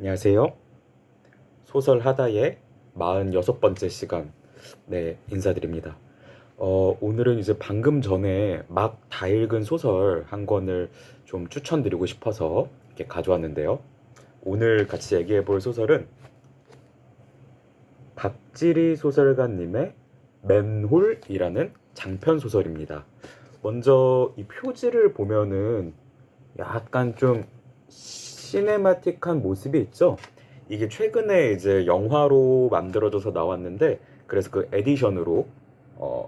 안녕하세요. 소설 하다의 46번째 시간, 네, 인사드립니다. 오늘은 이제 방금 전에 막 다 읽은 소설 한 권을 좀 추천드리고 싶어서 이렇게 가져왔는데요. 오늘 같이 얘기해 볼 소설은 박지리 소설가님의 맨홀이라는 장편 소설입니다. 먼저 이 표지를 보면은 약간 좀 시네마틱한 모습이 있죠. 이게 최근에 이제 영화로 만들어져서 나왔는데, 그래서 그 에디션으로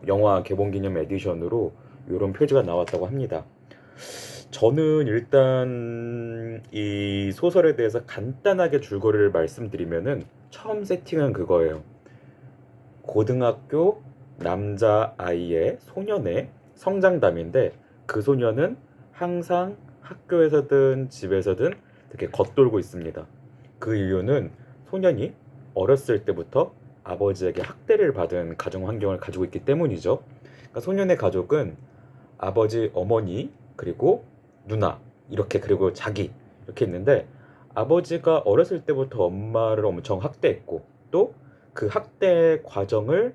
영화 개봉 기념 에디션으로 이런 표지가 나왔다고 합니다. 저는 일단 이 소설에 대해서 간단하게 줄거리를 말씀드리면은, 처음 세팅은 그거예요. 고등학교 남자 아이의 소년의 성장담인데, 그 소년은 항상 학교에서든 집에서든 되게 겉돌고 있습니다. 그 이유는 소년이 어렸을 때부터 아버지에게 학대를 받은 가정 환경을 가지고 있기 때문이죠. 그러니까 소년의 가족은 아버지, 어머니, 그리고 누나, 이렇게, 그리고 자기, 이렇게 있는데, 아버지가 어렸을 때부터 엄마를 엄청 학대했고, 또 그 학대 과정을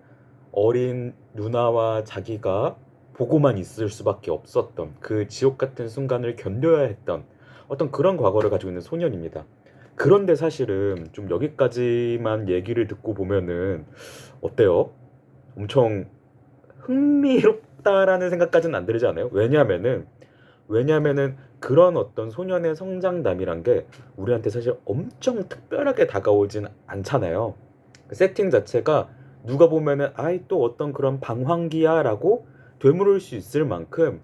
어린 누나와 자기가 보고만 있을 수밖에 없었던, 그 지옥 같은 순간을 견뎌야 했던 어떤 그런 과거를 가지고 있는 소년입니다. 그런데 사실은 좀 여기까지만 얘기를 듣고 보면은 어때요? 엄청 흥미롭다라는 생각까지는 안 들지 않아요? 왜냐면은 그런 어떤 소년의 성장담이란 게 우리한테 사실 엄청 특별하게 다가오진 않잖아요. 세팅 자체가 누가 보면은 아이 또 어떤 그런 방황기야라고 되물을 수 있을 만큼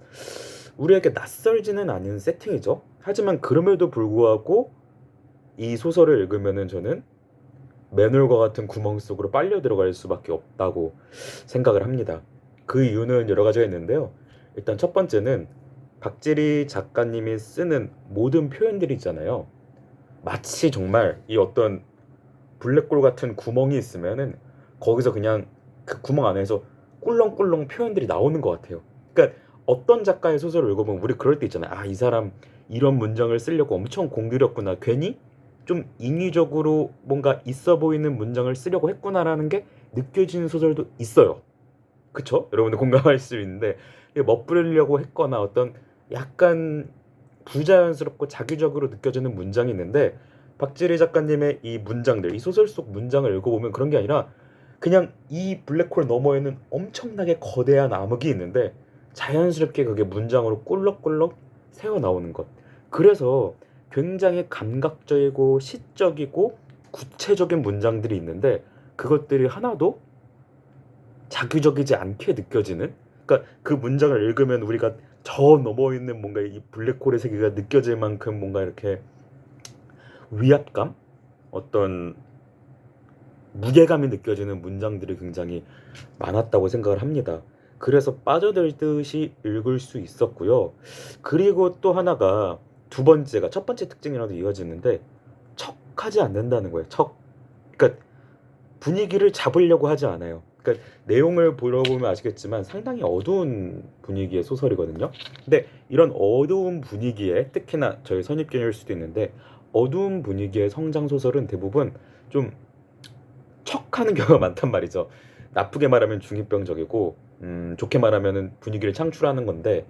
우리에게 낯설지는 않은 세팅이죠. 하지만 그럼에도 불구하고 이 소설을 읽으면은 저는 맨홀과 같은 구멍 속으로 빨려 들어갈 수밖에 없다고 생각을 합니다. 그 이유는 여러 가지가 있는데요. 일단 첫 번째는 박지리 작가님이 쓰는 모든 표현들이 있잖아요. 마치 정말 이 어떤 블랙홀 같은 구멍이 있으면은 거기서 그냥 그 구멍 안에서 꿀렁꿀렁 표현들이 나오는 것 같아요. 그러니까 어떤 작가의 소설을 읽어보면 우리 그럴 때 있잖아요. 아, 이 사람 이런 문장을 쓰려고 엄청 공들였구나. 괜히 좀 인위적으로 뭔가 있어 보이는 문장을 쓰려고 했구나라는 게 느껴지는 소설도 있어요. 그쵸? 여러분들 공감할 수 있는데 멋부리려고 했거나 어떤 약간 부자연스럽고 자기적으로 느껴지는 문장이 있는데, 박지리 작가님의 이 문장들, 이 소설 속 문장을 읽어보면 그런 게 아니라 그냥 이 블랙홀 너머에는 엄청나게 거대한 암흑이 있는데 자연스럽게 그게 문장으로 꿀럭꿀럭 새어 나오는 것. 그래서 굉장히 감각적이고 시적이고 구체적인 문장들이 있는데 그것들이 하나도 자기적이지 않게 느껴지는, 그러니까 그 문장을 읽으면 우리가 저 넘어 있는 뭔가 이 블랙홀의 세계가 느껴질 만큼 뭔가 이렇게 위압감, 어떤 무게감이 느껴지는 문장들이 굉장히 많았다고 생각을 합니다. 그래서 빠져들듯이 읽을 수 있었고요. 그리고 또 하나가, 두 번째가 첫 번째 특징이랑도 이어지는데 척하지 않는다는 거예요. 그러니까 분위기를 잡으려고 하지 않아요. 그러니까 내용을 보러 보면 아시겠지만 상당히 어두운 분위기의 소설이거든요. 근데 이런 어두운 분위기에, 특히나 저희 선입견일 수도 있는데, 어두운 분위기의 성장 소설은 대부분 좀 척하는 경우가 많단 말이죠. 나쁘게 말하면 중이병적이고, 좋게 말하면 분위기를 창출하는 건데,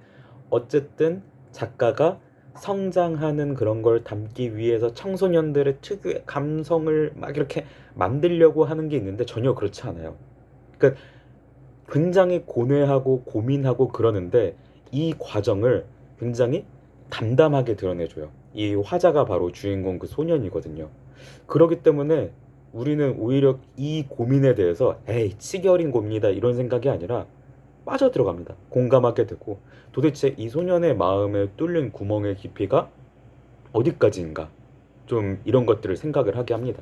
어쨌든 작가가 성장하는 그런 걸 담기 위해서 청소년들의 특유의 감성을 막 이렇게 만들려고 하는 게 있는데 전혀 그렇지 않아요. 그러니까 굉장히 고뇌하고 고민하고 그러는데 이 과정을 굉장히 담담하게 드러내줘요. 이 화자가 바로 주인공 그 소년이거든요. 그렇기 때문에 우리는 오히려 이 고민에 대해서 에이 치기 어린 고민이다 이런 생각이 아니라 빠져들어갑니다. 공감하게 되고 도대체 이 소년의 마음에 뚫린 구멍의 깊이가 어디까지인가, 좀 이런 것들을 생각을 하게 합니다.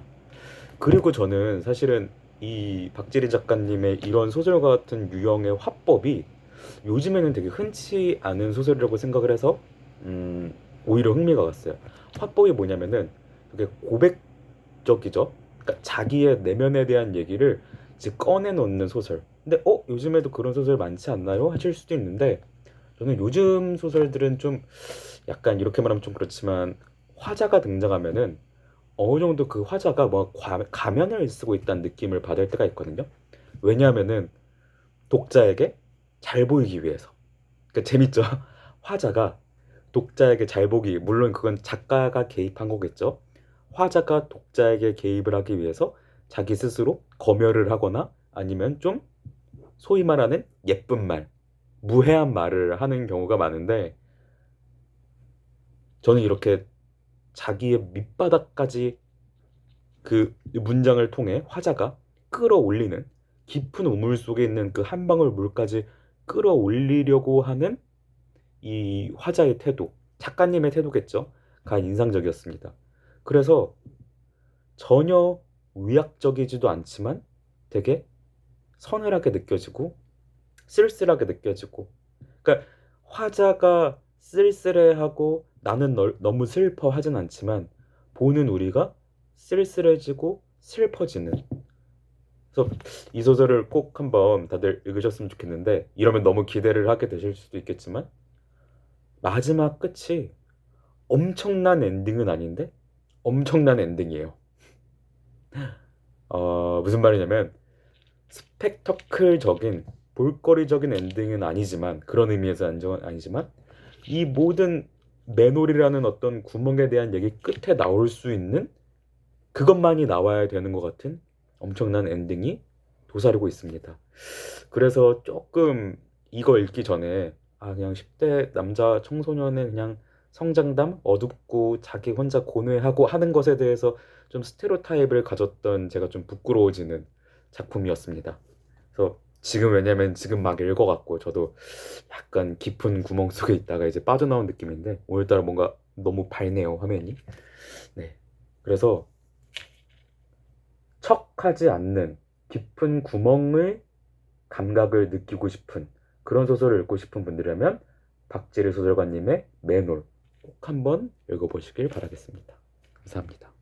그리고 저는 사실은 이 박지리 작가님의 이런 소설과 같은 유형의 화법이 요즘에는 되게 흔치 않은 소설이라고 생각을 해서 오히려 흥미가 갔어요. 화법이 뭐냐면은 되게 고백적이죠. 그러니까 자기의 내면에 대한 얘기를 이제 꺼내놓는 소설. 근데 요즘에도 그런 소설 많지 않나요? 하실 수도 있는데 저는 요즘 소설들은 좀 약간, 이렇게 말하면 좀 그렇지만, 화자가 등장하면은 어느 정도 그 화자가 뭐 가면을 쓰고 있다는 느낌을 받을 때가 있거든요. 왜냐하면은 독자에게 잘 보이기 위해서. 그러니까 재밌죠? 화자가 독자에게 잘 보기, 물론 그건 작가가 개입한 거겠죠. 화자가 독자에게 개입을 하기 위해서 자기 스스로 검열을 하거나 아니면 좀 소위 말하는 예쁜 말, 무해한 말을 하는 경우가 많은데, 저는 이렇게 자기의 밑바닥까지 그 문장을 통해 화자가 끌어올리는, 깊은 우물 속에 있는 그 한 방울 물까지 끌어올리려고 하는 이 화자의 태도, 작가님의 태도겠죠. 가 인상적이었습니다. 그래서 전혀 위약적이지도 않지만 되게 서늘하게 느껴지고 쓸쓸하게 느껴지고, 그러니까 화자가 쓸쓸해하고 나는 너무 슬퍼하진 않지만 보는 우리가 쓸쓸해지고 슬퍼지는. 그래서 이 소설을 꼭 한번 다들 읽으셨으면 좋겠는데, 이러면 너무 기대를 하게 되실 수도 있겠지만 마지막 끝이 엄청난 엔딩은 아닌데 엄청난 엔딩이에요. 무슨 말이냐면 스펙터클적인 볼거리적인 엔딩은 아니지만, 그런 의미에서 아니지만 이 모든 맨홀이라는 어떤 구멍에 대한 얘기 끝에 나올 수 있는 그것만이 나와야 되는 것 같은 엄청난 엔딩이 도사리고 있습니다. 그래서 조금 이거 읽기 전에 그냥 10대 남자 청소년의 그냥 성장담, 어둡고 자기 혼자 고뇌하고 하는 것에 대해서 좀 스테레오타입을 가졌던 제가 좀 부끄러워지는 작품이었습니다. 그래서 지금, 왜냐면 지금 막 읽어갖고 저도 약간 깊은 구멍 속에 있다가 이제 빠져나온 느낌인데, 오늘따라 뭔가 너무 밝네요, 화면이. 네. 그래서 척하지 않는 깊은 구멍을, 감각을 느끼고 싶은 그런 소설을 읽고 싶은 분들이라면 박지리 소설가님의 맨홀 꼭 한번 읽어보시길 바라겠습니다. 감사합니다.